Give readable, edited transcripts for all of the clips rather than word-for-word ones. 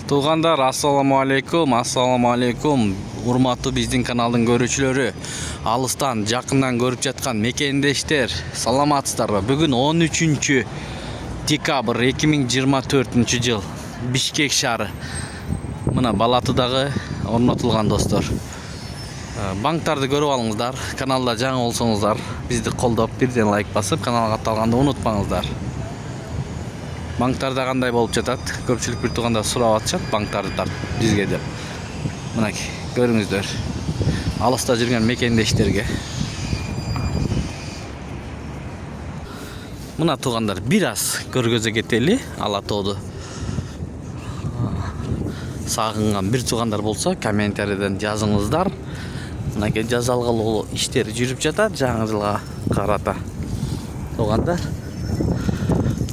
Туугандар, ассаламу алейкум. Урматтуу биздин каналдын көрүүчүлөрү, алыстан, жакындан көрүп жаткан мекендештер, саламатсыздарбы? Бүгүн 13 декабрь 2024 жыл. Бишкек шаары. Мына Балатыдагы орнотулган достор. Банктарды көрүп алыңыздар. Каналда жаңы болсоңуздар, бизди колдоп, бирден лайк басып, каналга катталганды унутпаңыздар. Банктарда кандай болуп жатат? Көпчүлүк бир туугандар сурап атышат, банктарды тартып бизге деп. Мынакей, көрүңүздөр. Алыста жүргөн мекендештерге. Мына туугандар, бир аз көргөзө кетели, Ала тоодо сагынган бир туугандар болсо, комментарийден жазыңыздар. Мынакей жазалгылуу иштер жүрүп жатат жаңы жылга карата. Туугандар,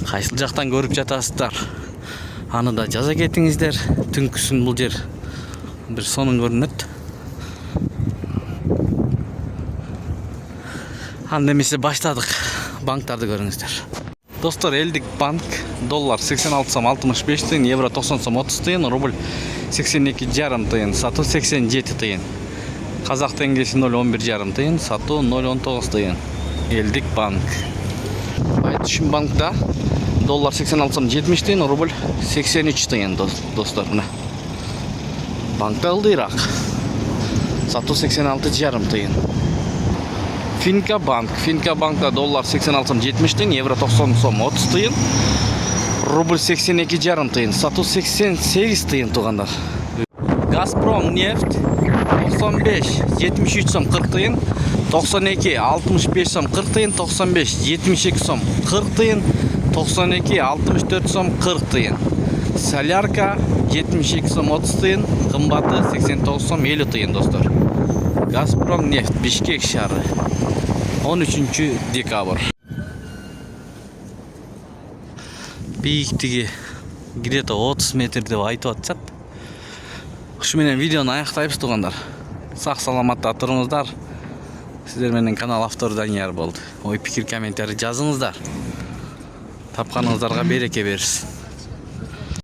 кайсыл жактан көрүп жатасыздар? Аны да жаза кетиңиздер. Түнкүсүн бул жер бир сонун көрүнөт. Анда эмесе баштадык. Банктарды көрүңүздөр. Достор, элдик банк доллар 86 сом 65 тыйын, евро 90 сом 30 тыйын, рубль 82,5 тыйын, сатуу 87 тыйын. Казак теңгеси 0,11,5 тыйын, сатуу 0,19 тыйын. Элдик банк. Айтышым банкта доллар 86 сом 70 тыйын, рубль 83 тыйын, достор. Мына банкта ылдыйраак. Сатуу 86,5 тыйын. Финка банкта доллар 86 сом 70 тыйын, евро 90 сом 30 тыйын, рубль 82,5 тыйын, сатуу 88 тыйын, туугандар. Газпром нефть 95 73 сом 40 тыйын, 92 65 сом 40 тыйын, 95 72 сом 40 тыйын, 92 64 сом 40 тыйын. Солярка 72 сом 30 тыйын, кымбаты 89 сом 50 тыйын, достор. Газпром нефть, Бишкек шаары. 13 декабрь. Бийиктиги где-то 30 метр деп айтып атышат. Ушу менен видеону аяктайбыз, туугандар. Сак саламатта туруңуздар. Сиздер менен канал автору Данияр болду. Ой пикир, комментарий жазыңыздар. Тапканыңыздарга береке берсин.